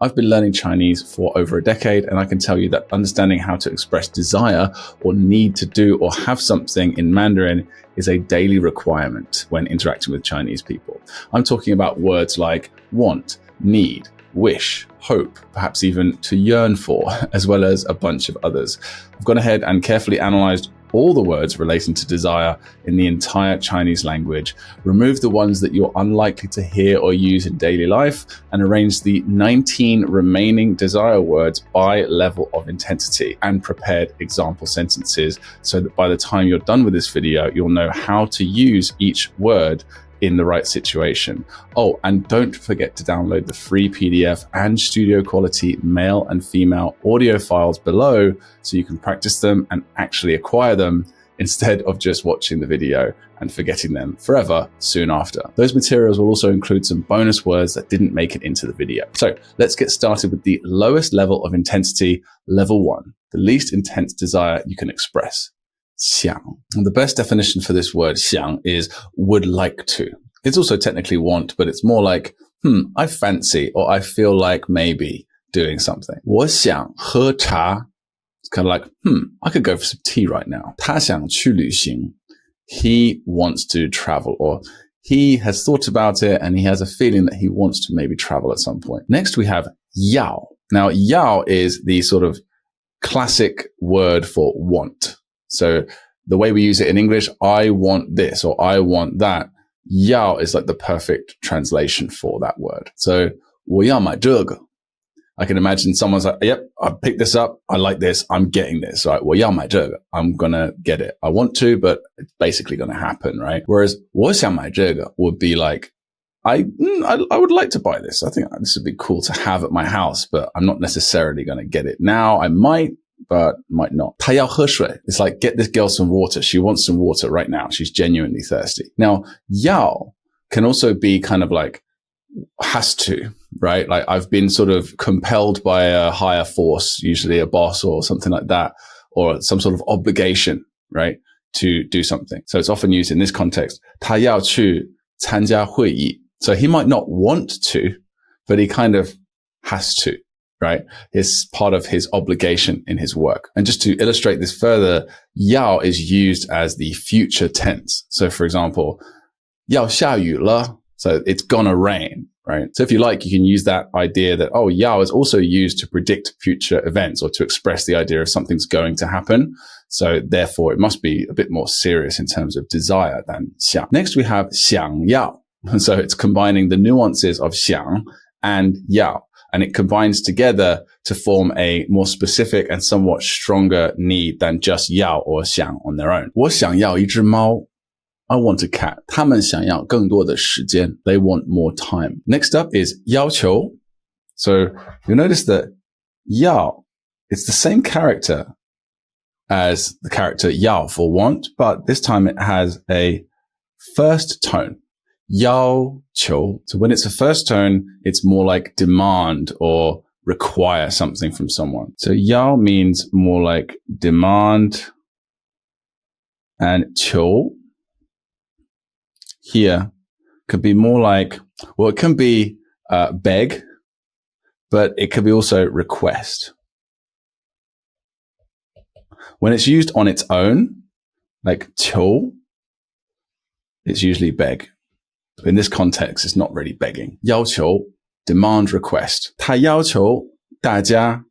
I've been learning Chinese for over a decade, and I can tell you that understanding how to express desire or need to do or have something in Mandarin is a daily requirement when interacting with Chinese people. I'm talking about words like want, need, wish, hope, perhaps even to yearn for, as well as a bunch of others. I've gone ahead and carefully analyzed all the words relating to desire in the entire Chinese language, removed the ones that you're unlikely to hear or use in daily life, and arranged the 19 remaining desire words by level of intensity, and prepared example sentences so that by the time you're done with this video, you'll know how to use each word in the right situation. Oh, and don't forget to download the free PDF and studio quality male and female audio files below so you can practice them and actually acquire them instead of just watching the video and forgetting them forever soon after. Those materials will also include some bonus words that didn't make it into the video. So let's get started with the lowest level of intensity, level 1, the least intense desire you can express. 想. And the best definition for this word 想 is would like to. It's also technically want, but it's more like, I fancy or I feel like maybe doing something. 我想喝茶. It's kind of like, I could go for some tea right now. 他想去旅行. He wants to travel, or he has thought about it and he has a feeling that he wants to maybe travel at some point. Next we have 要. Now 要 is the sort of classic word for want. So the way we use it in English, I want this or I want that. 要 is like the perfect translation for that word. So 我要买这个. I can imagine someone's like, yep, I picked this up. I like this. I'm getting this, right? 我要买这个. I'm going to get it. I want to, but it's basically going to happen, right? Whereas 我想买这个 would be like, I would like to buy this. I think this would be cool to have at my house, but I'm not necessarily going to get it now. I might, but might not. 她要喝水. It's like, get this girl some water. She wants some water right now. She's genuinely thirsty. Now, 要 can also be kind of like, has to, right? Like I've been sort of compelled by a higher force, usually a boss or something like that, or some sort of obligation, right? To do something. So it's often used in this context. 她要去参加会议. So he might not want to, but he kind of has to. Right? It's part of his obligation in his work. And just to illustrate this further, 要 is used as the future tense. So for example, 要下雨了. So it's gonna rain, right? So if you like, you can use that idea that, 要 is also used to predict future events or to express the idea of something's going to happen. So therefore it must be a bit more serious in terms of desire than 想. Next we have 想要. So it's combining the nuances of 想 and 要. And it combines together to form a more specific and somewhat stronger need than just 要 or 想 on their own. 我想要一只猫. I want a cat. 他们想要更多的时间. They want more time. Next up is 要求. So you'll notice that 要, it's the same character as the character 要 for want, but this time it has a first tone. 要求. So when it's a first tone, it's more like demand or require something from someone. So 要 means more like demand, and 求 here could be more like, well, it can be beg, but it could be also request. When it's used on its own, like 求, it's usually beg. In this context, it's not really begging. 要求, demand, request. 他要求大家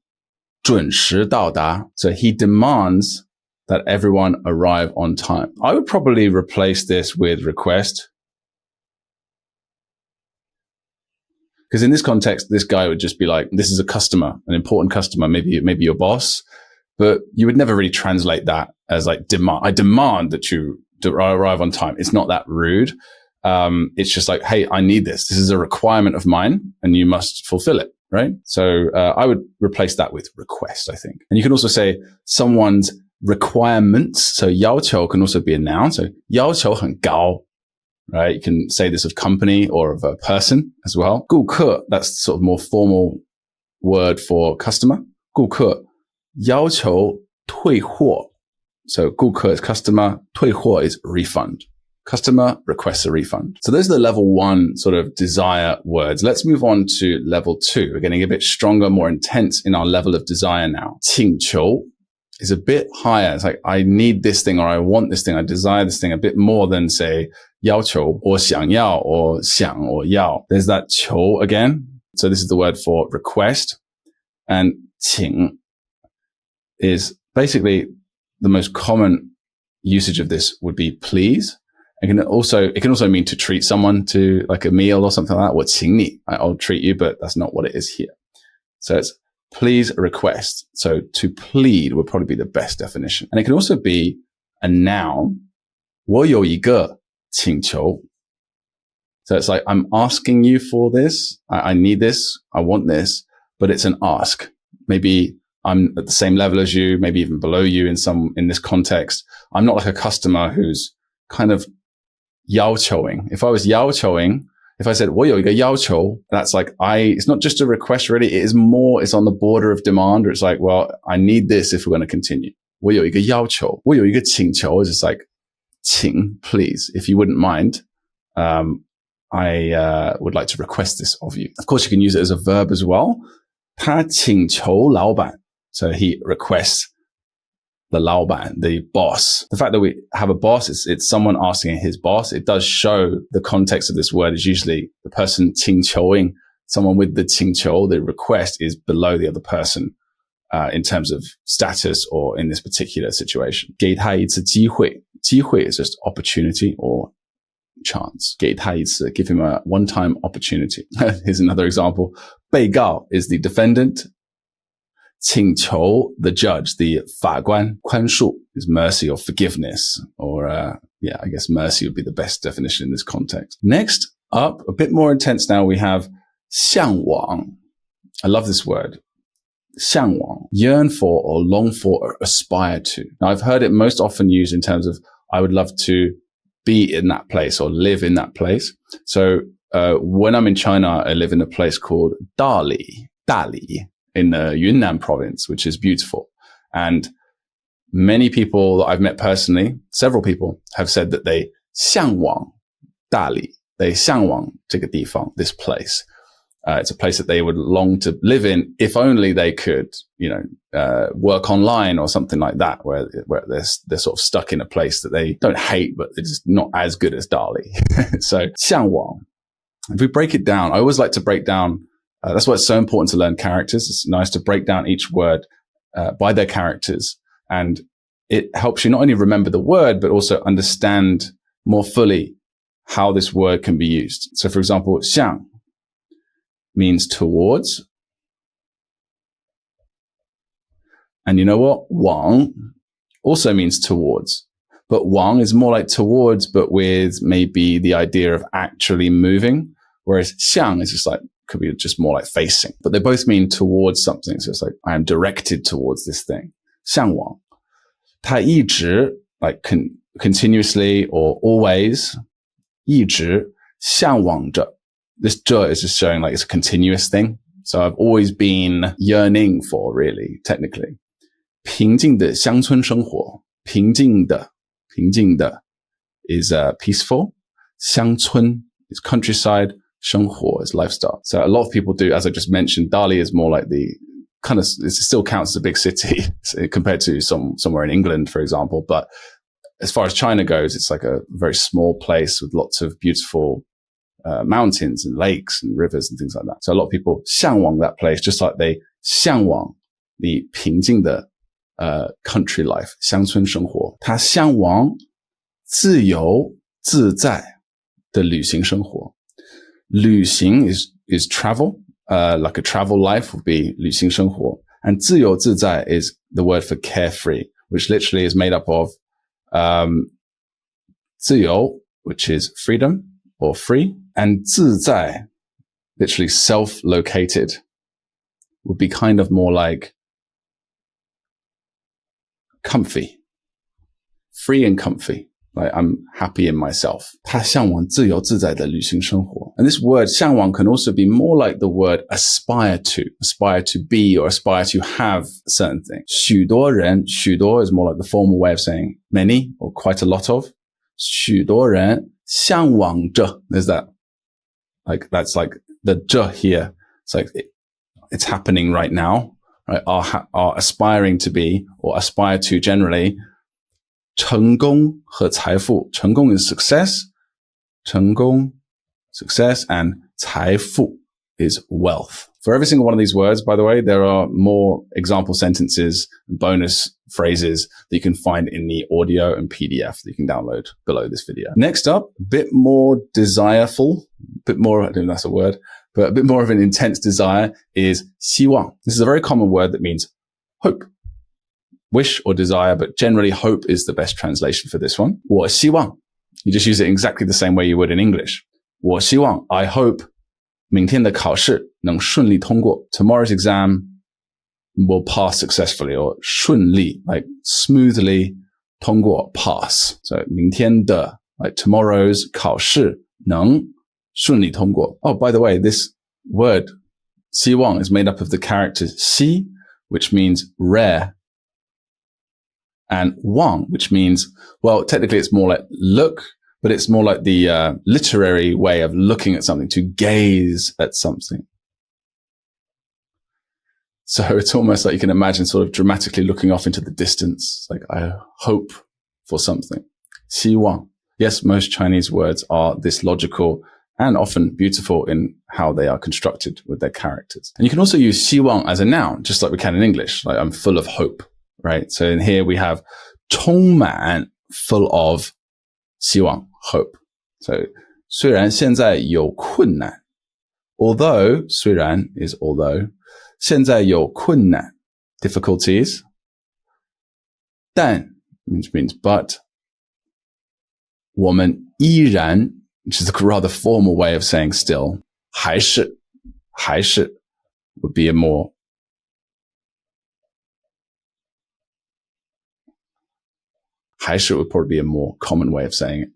准时到达. So he demands that everyone arrive on time. I would probably replace this with request. Because in this context, this guy would just be like, this is a customer, an important customer, maybe your boss. But you would never really translate that as like demand. I demand that you arrive on time. It's not that rude. It's just like, hey, I need this. This is a requirement of mine and you must fulfill it, right? So I would replace that with request, I think. And you can also say someone's requirements. So 要求 can also be a noun. So 要求很高, right? You can say this of company or of a person as well. 顾客, that's sort of more formal word for customer. 顾客要求退货. So 顾客 is customer, 退货 is refund. Customer requests a refund. So those are the level 1 sort of desire words. Let's move on to level 2. We're getting a bit stronger, more intense in our level of desire now. 请求 is a bit higher. It's like, I need this thing, or I want this thing, I desire this thing a bit more than, say, 要求 or 想要 or 想 or 要. There's that 求 again. So this is the word for request. And 请 is basically the most common usage of this would be please. It can also mean to treat someone to like a meal or something like that. 我请你, I'll treat you, but that's not what it is here. So it's please request. So to plead would probably be the best definition. And it can also be a noun. 我有一个请求. So it's like, I'm asking you for this. I need this. I want this, but it's an ask. Maybe I'm at the same level as you, maybe even below you in this context. I'm not like a customer who's kind of 要求ing. If I was 要求ing, if I said 我有一个要求, that's like it's not just a request really. It is more, it's on the border of demand, or it's like, well, I need this if we're going to continue. 我有一个要求. 我有一个请求 is just like, 请, please, if you wouldn't mind. I would like to request this of you. Of course, you can use it as a verb as well. 他请求老板. So he requests the 老板, the boss. The fact that we have a boss, it's someone asking his boss. It does show the context of this word is usually the person 请求ing, someone with the 请求, the request is below the other person in terms of status or in this particular situation. 给他一次机会. 机会 is just opportunity or chance. 给他一次, give him a one-time opportunity. Here's another example. 被告 is the defendant. 请求 the judge, the 法官. 宽恕 is mercy or forgiveness, or I guess mercy would be the best definition in this context. Next up, a bit more intense now, we have 向往. I love this word. 向往, yearn for or long for or aspire to. Now, I've heard it most often used in terms of I would love to be in that place or live in that place. So when I'm in China, I live in a place called Dali in the Yunnan province, which is beautiful. And many people that I've met personally, several people have said that they 向往 Dali, they 向往这个地方, this place. It's a place that they would long to live in if only they could, work online or something like that, where they're sort of stuck in a place that they don't hate, but it's not as good as Dali. So 向往. If we break it down, I always like to break down. That's why it's so important to learn characters. It's nice to break down each word by their characters, and it helps you not only remember the word but also understand more fully how this word can be used. So, for example, 向 means towards. And you know what? 往 also means towards. But 往 is more like towards, but with maybe the idea of actually moving. Whereas 向 is just like, could be just more like facing. But they both mean towards something. So it's like, I am directed towards this thing. 向往. 他一直, like continuously or always. 一直向往着. This 着 is just showing like it's a continuous thing. So I've always been yearning for, really, technically. 平静的乡村生活. 平静的 is peaceful. 乡村 is countryside. 生活 is lifestyle. So a lot of people do, as I just mentioned, Dali is more like the kind of, it still counts as a big city compared to somewhere in England, for example. But as far as China goes, it's like a very small place with lots of beautiful mountains and lakes and rivers and things like that. So a lot of people 向往 that place, just like they 向往 the 平静的country life, 乡村生活. 他向往自由自在的旅行生活. 旅行 is travel, like a travel life would be 旅行生活. And 自由自在 is the word for carefree, which literally is made up of 自由, which is freedom or free, and 自在, literally self-located, would be kind of more like comfy, free and comfy. Like I'm happy in myself. 他向往自由自在的旅行生活. And this word 向往 can also be more like the word aspire to be or aspire to have certain things. 许多人, 许多 is more like the formal way of saying many or quite a lot of. 许多人向往着. There's that. Like, that's like the 着 here. It's like it's happening right now, right? Are aspiring to be or aspire to generally. 成功和财富. 成功 is success. 成功, success, and 财富 is wealth. For every single one of these words, by the way, there are more example sentences, bonus phrases that you can find in the audio and PDF that you can download below this video. Next up, a bit more desireful, bit more, I don't know if that's a word, but a bit more of an intense desire is 希望. This is a very common word that means hope, wish or desire, but generally hope is the best translation for this one. 我希望. You just use it exactly the same way you would in English. 我希望, I hope 明天的考试能顺利通过. Tomorrow's exam will pass successfully, or 顺利, like smoothly, 通过, pass. So 明天的, like tomorrow's 考试能顺利通过. Oh, by the way, this word 希望 is made up of the characters 希, which means rare, and 望, which means, well, technically it's more like look, but it's more like the literary way of looking at something, to gaze at something. So it's almost like you can imagine sort of dramatically looking off into the distance, like I hope for something. 希望. Yes, most Chinese words are this logical and often beautiful in how they are constructed with their characters. And you can also use 希望 as a noun, just like we can in English, like I'm full of hope, right? So in here we have 充满, full of, 希望, hope. So 虽然现在有困难, although, 虽然 is although, 现在有困难, difficulties, 但 which means but, 我们依然, which is a rather formal way of saying still, 还是 would be a more, 还是 would probably be a more common way of saying it.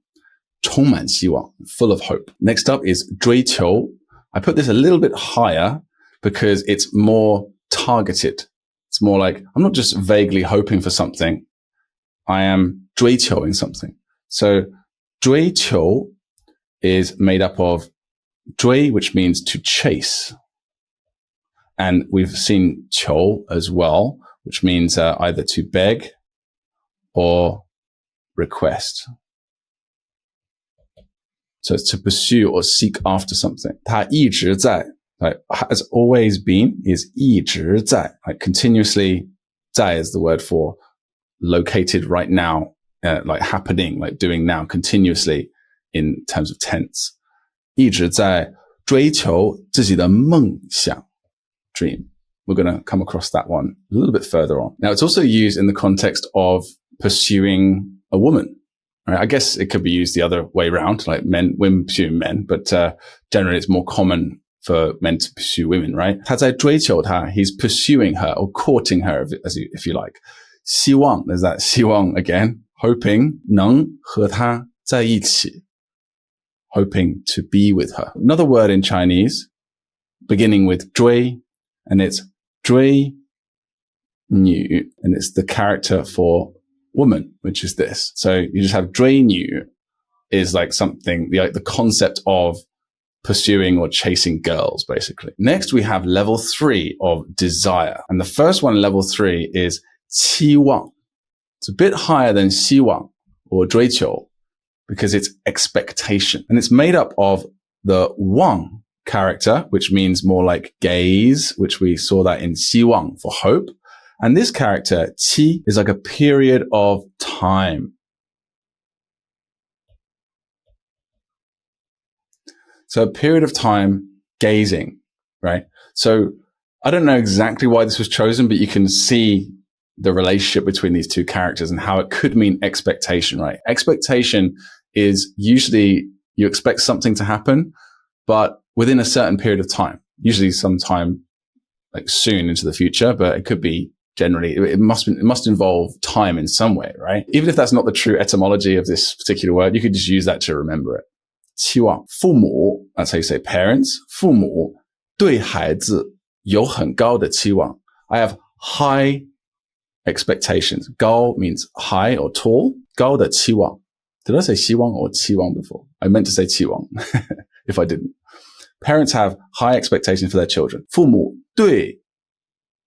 充满希望, full of hope. Next up is 追求. I put this a little bit higher because it's more targeted. It's more like, I'm not just vaguely hoping for something. I am 追求ing something. So 追求 is made up of 追, which means to chase. And we've seen 求 as well, which means either to beg or request. So it's to pursue or seek after something. 它一直在, like, has always been, is 一直在, like continuously, 在 is the word for located right now, like happening, like doing now, continuously in terms of tense. 一直在追求自己的梦想, dream. We're going to come across that one a little bit further on. Now, it's also used in the context of pursuing a woman. Right? I guess it could be used the other way around, like women pursuing men, but generally it's more common for men to pursue women, right? 他在追求她, he's pursuing her or courting her, if you like. 希望, there's that 希望 again, hoping 能和她在一起, hoping to be with her. Another word in Chinese, beginning with 追, and it's 追女, and it's the character for woman, which is this. So you just have 追女 is like something, like the concept of pursuing or chasing girls, basically. Next, we have level 3 of desire. And the first one, level 3, is 期望. It's a bit higher than 希望 or 追求because it's expectation. And it's made up of the 望 character, which means more like gaze, which we saw that in 希望 for hope. And this character, 期, is like a period of time. So a period of time gazing, right? So I don't know exactly why this was chosen, but you can see the relationship between these two characters and how it could mean expectation, right? Expectation is usually you expect something to happen, but within a certain period of time, usually sometime like soon into the future, but it could be generally, it must involve time in some way, right? Even if that's not the true etymology of this particular word, you could just use that to remember it. 期望, 父母, that's how you say parents, 父母对孩子有很高的期望. I have high expectations. 高 means high or tall. 高的期望. Did I say 希望 or 期望 before? I meant to say 期望 if I didn't. Parents have high expectations for their children. 父母对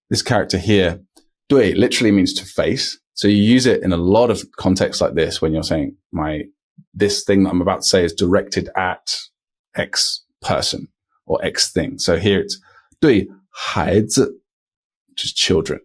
this character here, 对 literally means to face. So you use it in a lot of contexts like this when you're saying this thing that I'm about to say is directed at X person or X thing. So here it's 对孩子, which is children.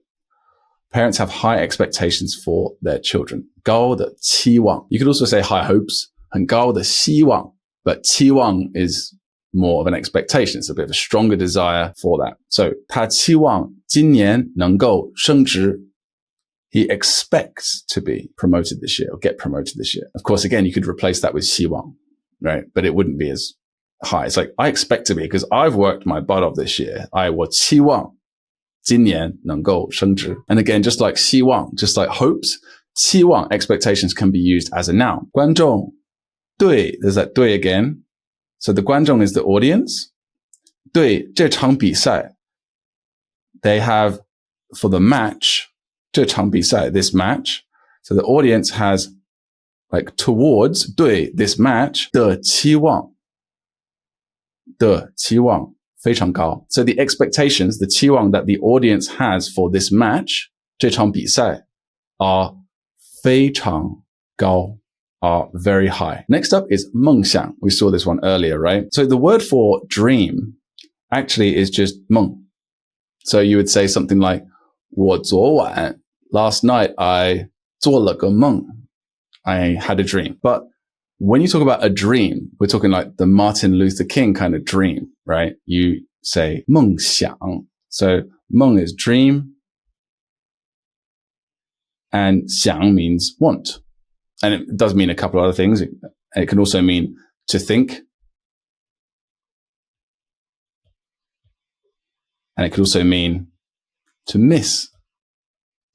Parents have high expectations for their children. 高的期望. You could also say high hopes. 很高的希望. But 期望 is more of an expectation. It's a bit of a stronger desire for that. So 他期望今年能够升职. He expects to be promoted this year or get promoted this year. Of course, again, you could replace that with 希望, right? But it wouldn't be as high. It's like, I expect to be, because I've worked my butt off this year. 我期望今年能够升职. And again, just like 希望, just like hopes, 期望 expectations can be used as a noun. 观众对, there's that 对 again. So the 观众 is the audience. 对这场比赛, they have for the match, 这场比赛, this match. So the audience has like towards 对 this match 的期望非常高. So the expectations, the 期望 that the audience has for this match, 这场比赛, are 非常高, are very high. Next up is 梦想. We saw this one earlier, right? So the word for dream actually is just 梦. So you would say something like 我昨晚 last night I 做了个梦. I had a dream. But when you talk about a dream, we're talking like the Martin Luther King kind of dream, right? You say 梦想. So 梦 is dream and 想 means want. And it does mean a couple of other things. It can also mean to think. And it could also mean to miss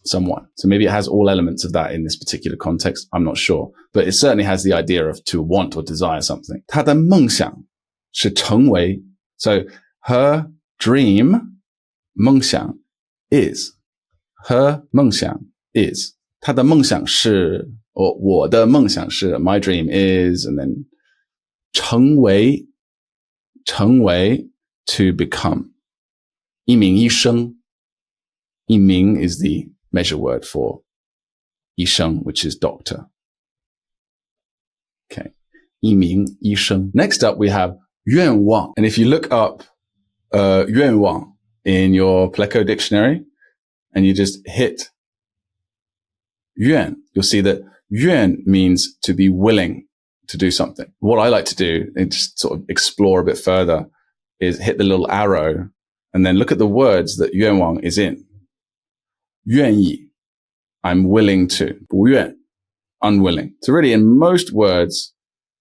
someone. So maybe it has all elements of that in this particular context. I'm not sure. But it certainly has the idea of to want or desire something. 她的梦想是成为, so her dream, 梦想 is. Her 梦想 is. 她的梦想是, or 我的梦想是, my dream is, and then 成为 to become. 一名医生. 一名 is the measure word for 医生, which is doctor. Okay. 一名医生. Next up, we have 愿望. And if you look up 愿望 in your Pleco dictionary and you just hit 愿, you'll see that 愿 means to be willing to do something. What I like to do, and just sort of explore a bit further, is hit the little arrow and then look at the words that 愿望 is in. 愿意, I'm willing to. 不愿, unwilling. So really in most words,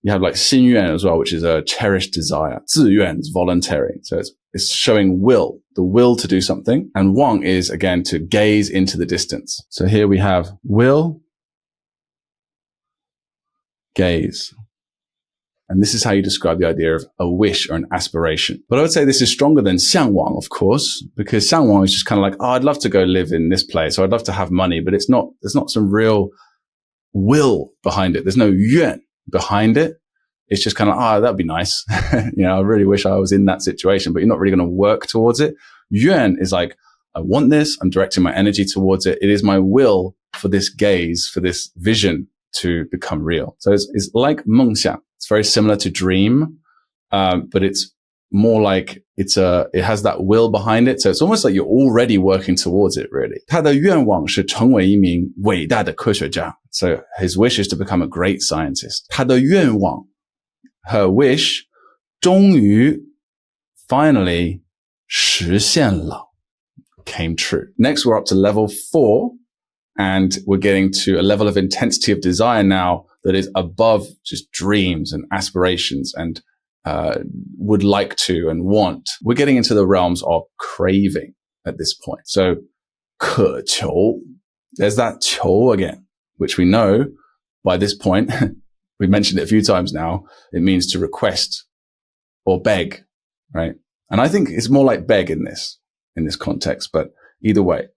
you have like 心愿 as well, which is a cherished desire. 自愿 is voluntary. So it's showing will, the will to do something. And 望 is, again, to gaze into the distance. So here we have will, gaze. And this is how you describe the idea of a wish or an aspiration. But I would say this is stronger than 向往, of course, because 向往 is just kind of like, oh, I'd love to go live in this place, or I'd love to have money, but there's not some real will behind it. There's no 愿 behind it. It's just kind of, that'd be nice. I really wish I was in that situation, but you're not really going to work towards it. 愿 is like, I want this. I'm directing my energy towards it. It is my will for this gaze, for this vision to become real. So it's like 梦想. It's very similar to dream, but it's more like it has that will behind it. So it's almost like you're already working towards it, really. 他的愿望是成为一名伟大的科学家. So his wish is to become a great scientist. 他的愿望, her wish, 终于 finally 实现了, came true. Next, we're up to level 4, and we're getting to a level of intensity of desire now that is above just dreams and aspirations and would like to and want. We're getting into the realms of craving at this point. So 渴求, there's that 求 again, which we know by this point, we've mentioned it a few times now, it means to request or beg, right? And I think it's more like beg in this context, but either way,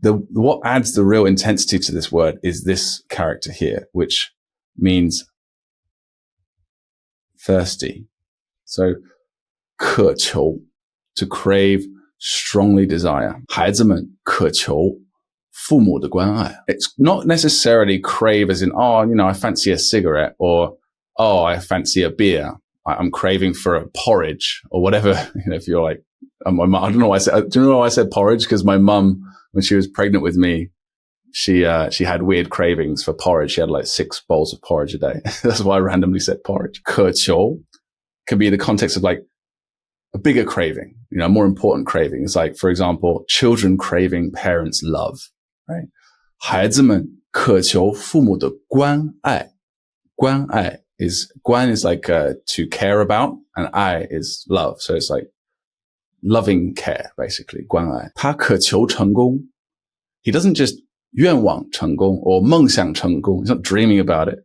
what adds the real intensity to this word is this character here, which means thirsty. So 渴求 to crave, strongly desire. 孩子们渴求父母的关爱. It's not necessarily crave as in, oh, I fancy a cigarette, or, oh, I fancy a beer. I'm craving for a porridge or whatever. If you're like, I don't know why do you know why I said porridge? Because my mum, when she was pregnant with me, she had weird cravings for porridge. She had like 6 bowls of porridge a day. That's why I randomly said porridge. 渴求 can be the context of like a bigger craving, a more important craving. It's like, for example, children craving parents' love, right? 孩子们渴求父母的关爱。关爱 is 关 is like to care about, and 爱 is love. So it's like loving care, basically. 关爱。他渴求成功。He doesn't just 愿望成功 or 梦想成功. He's not dreaming about it.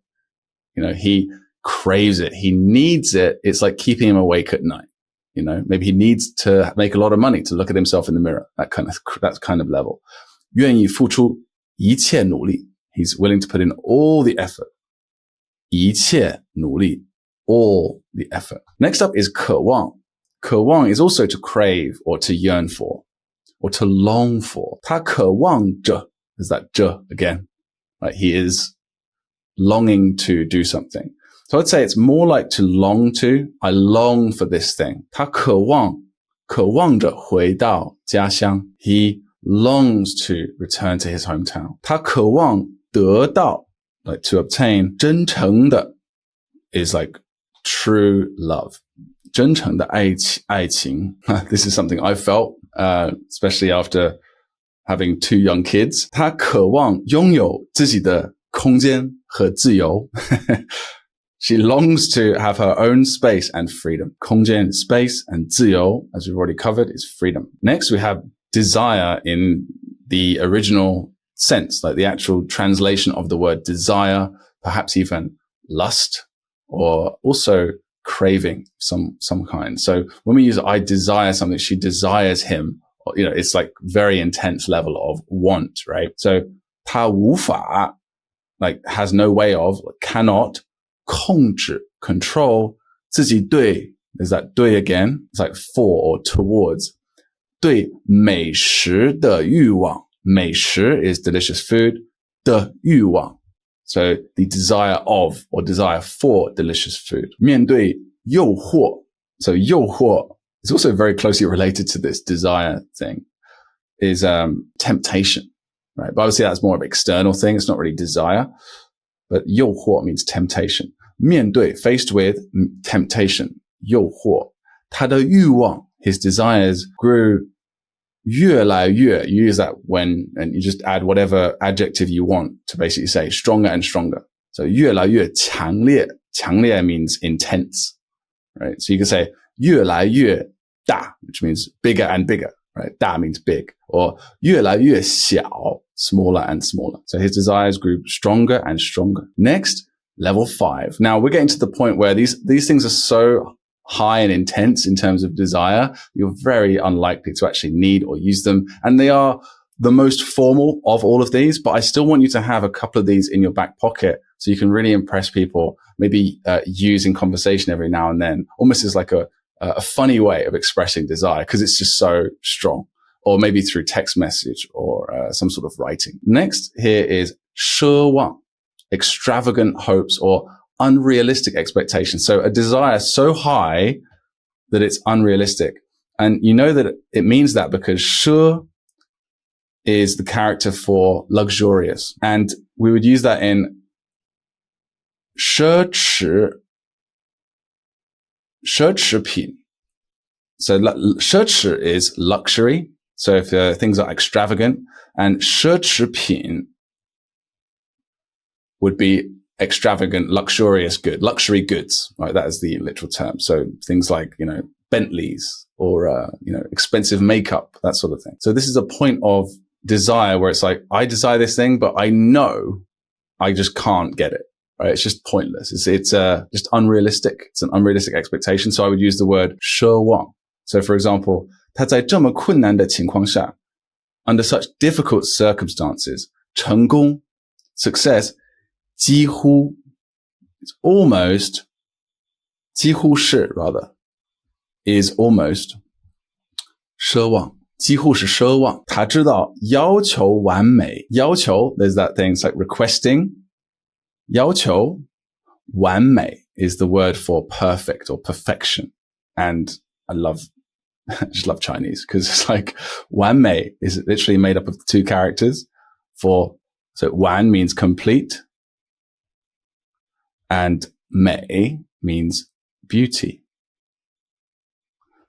He craves it. He needs it. It's like keeping him awake at night. Maybe he needs to make a lot of money to look at himself in the mirror. That kind of level. 愿意付出一切努力. He's willing to put in all the effort. 一切努力, all the effort. Next up is 渴望. 渴望 is also to crave or to yearn for or to long for. 他渴望着 is that 着 again. Right? He is longing to do something. So I'd say it's more like to long to. I long for this thing. 他渴望着回到家乡. He longs to return to his hometown. 他渴望得到, like to obtain. 真诚的 is like true love. 真诚的爱情. This is something I felt, especially after having 2 young kids. 他渴望拥有自己的空间和自由. She longs to have her own space and freedom. 空间 is space, and 自由, as we've already covered, is freedom. Next, we have desire in the original sense, like the actual translation of the word desire, perhaps even lust, or also craving some kind. So when we use I desire something, she desires him, it's like very intense level of want, right? So 他无法 like has no way of, cannot 控制 control 自己对 there's that 对 again, it's like for or towards 对美食的欲望. 美食 is delicious food, 的欲望, so the desire of or desire for delicious food. 面对诱惑, so 诱惑 is also very closely related to this desire thing, is temptation, right? But obviously that's more of an external thing, it's not really desire. But 诱惑 means temptation. 面对 faced with temptation, 诱惑. 他的欲望 his desires grew 越来越. You use that when, and you just add whatever adjective you want to basically say stronger and stronger. So 越来越强烈. 强烈 means intense, right? So you can say 越来越大, which means bigger and bigger, right? 大 means big. Or 越来越小, smaller and smaller. So his desires grew stronger and stronger. Next, level 5. Now we're getting to the point where these things are so high and intense in terms of desire, you're very unlikely to actually need or use them. And they are the most formal of all of these, but I still want you to have a couple of these in your back pocket so you can really impress people, maybe use in conversation every now and then, almost as like a funny way of expressing desire because it's just so strong. Or maybe through text message or some sort of writing. Next here is 奢望, extravagant hopes or unrealistic expectations. So a desire so high that it's unrealistic. And you know that it means that because 奢 is the character for luxurious. And we would use that in 奢侈品. So 奢侈 is luxury. So if things are extravagant, and 奢侈品 would be extravagant, luxurious good, luxury goods, right? That is the literal term. So things like, Bentleys or, expensive makeup, that sort of thing. So this is a point of desire where it's like, I desire this thing, but I know I just can't get it, right? It's just pointless. It's just unrealistic. It's an unrealistic expectation. So I would use the word 奢望. So for example, 他在这么困难的情况下, under such difficult circumstances, 成功, success, 几乎, it's almost 几乎是 rather is almost 奢望，几乎是奢望。他知道要求完美，要求 there's that thing, it's like requesting. 要求完美 is the word for perfect or perfection. And I just love Chinese because it's like 完美 is literally made up of the two characters so 完 means complete and 美 means beauty.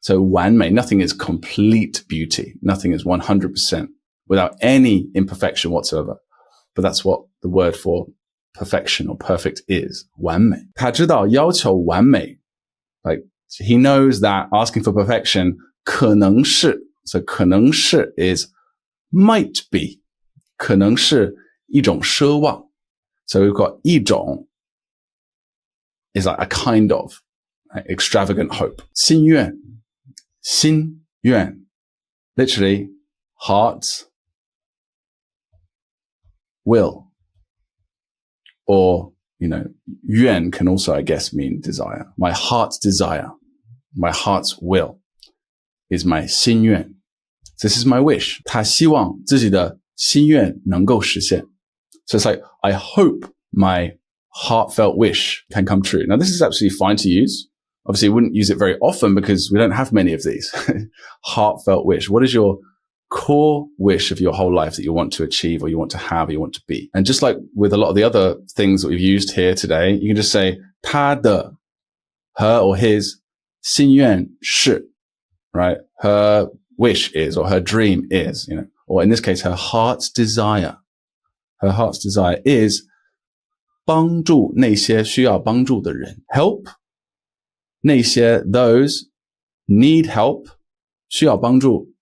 So 完美, nothing is complete beauty. Nothing is 100% without any imperfection whatsoever. But that's what the word for perfection or perfect is. 完美。他知道要求完美. Like, he knows that asking for perfection 可能是, so 可能是 is might be. 可能是一种奢望. So we've got 一种 is like a kind of, like extravagant hope. 心愿. 心愿 literally heart's will, or yuan can also, I guess, mean desire. My heart's desire, my heart's will is my 心愿. This is my wish. 他希望自己的心愿能够实现. So it's like, I hope my heartfelt wish can come true. Now, this is absolutely fine to use. Obviously, we wouldn't use it very often because we don't have many of these. Heartfelt wish. What is your core wish of your whole life that you want to achieve or you want to have or you want to be? And just like with a lot of the other things that we've used here today, you can just say 他的, her or his 心愿是, right? Her wish is, or her dream is, or in this case, her heart's desire. Her heart's desire is 帮助那些需要帮助的人. Help 那些 those need help 需要帮助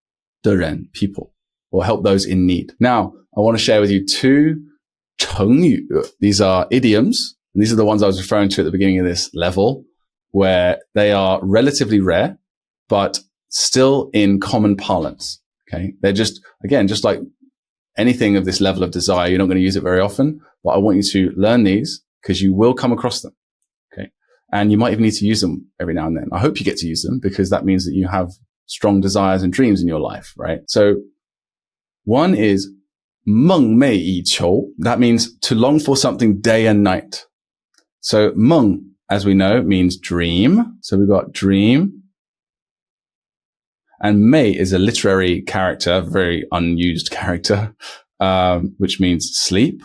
的人 people, or help those in need. Now, I want to share with you two 成语. These are idioms, and these are the ones I was referring to at the beginning of this level, where they are relatively rare, but still in common parlance. Okay. They're just, again, just like anything of this level of desire, you're not going to use it very often, but I want you to learn these because you will come across them. Okay. And you might even need to use them every now and then. I hope you get to use them because that means that you have strong desires and dreams in your life, right? So one is 梦寐以求. That means to long for something day and night. So 梦, as we know, means dream. So we've got dream. And 寐is a literary character, very unused character, which means sleep.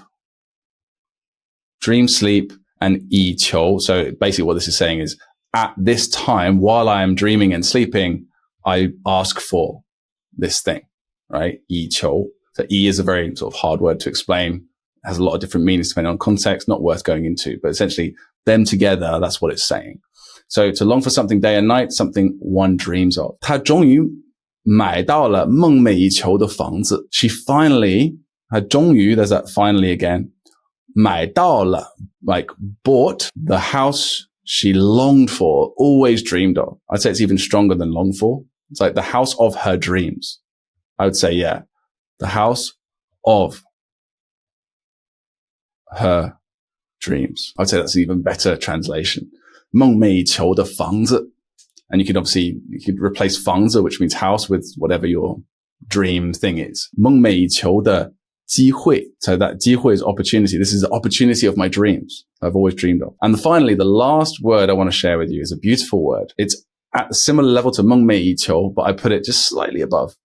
Dream, sleep, and 以求. So basically what this is saying is at this time, while I am dreaming and sleeping, I ask for this thing, right? 以求. So 以 is a very sort of hard word to explain. It has a lot of different meanings depending on context, not worth going into, but essentially them together, that's what it's saying. So to long for something day and night, something one dreams of. 她终于买到了梦寐以求的房子. She finally, 她终于, there's that finally again, 买到了, like bought the house she longed for, always dreamed of. I'd say it's even stronger than long for. It's like the house of her dreams. I would say, yeah, the house of her dreams. I'd say that's an even better translation. 梦寐以求的房子. And you could replace 房子, which means house, with whatever your dream thing is. 梦寐以求的机会. So that 机会 is opportunity. This is the opportunity of my dreams I've always dreamed of. And finally, the last word I want to share with you is a beautiful word. It's at a similar level to 梦寐以求, but I put it just slightly above.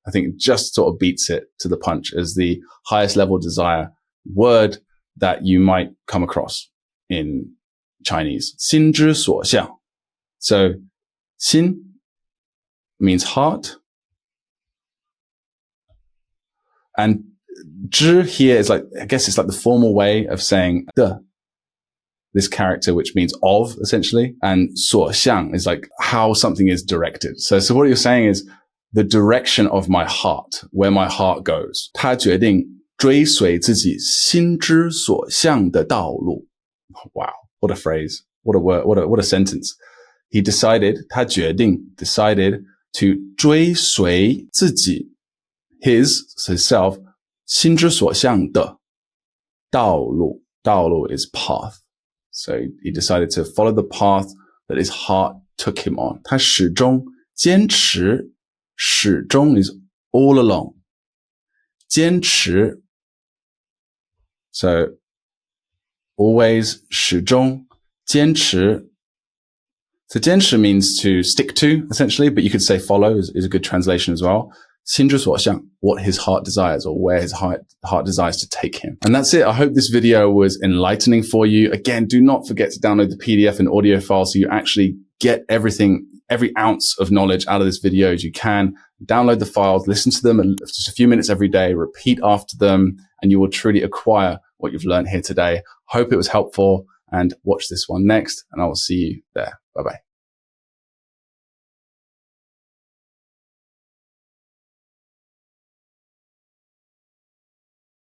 I think it just sort of beats it to the punch as the highest level desire word that you might come across in Chinese. 心之所向. So 心 means heart. And 之 here is like, I guess it's like the formal way of saying 的, this character, which means of, essentially. And 所向 is like how something is directed. So what you're saying is the direction of my heart, where my heart goes. 他决定追随自己心之所向的道路. Wow, what a phrase. What a word, what a sentence. He decided, 他决定 decided to 追随自己 his self 心之所向的道路. 道路 is path. So he decided to follow the path that his heart took him on. 他始终坚持，始终 is all along. 坚持 so always 始终坚持 so 坚持 means to stick to essentially, but you could say follow is a good translation as well. 心之所向 what his heart desires or where his heart desires to take him. And that's it. I hope this video was enlightening for you. Again, do not forget to download the PDF and audio file so you actually get everything, every ounce of knowledge out of this video as you can. Download the files, listen to them just a few minutes every day, repeat after them, and you will truly acquire what you've learned here today. Hope it was helpful, and watch this one next, and I will see you there. Bye-bye.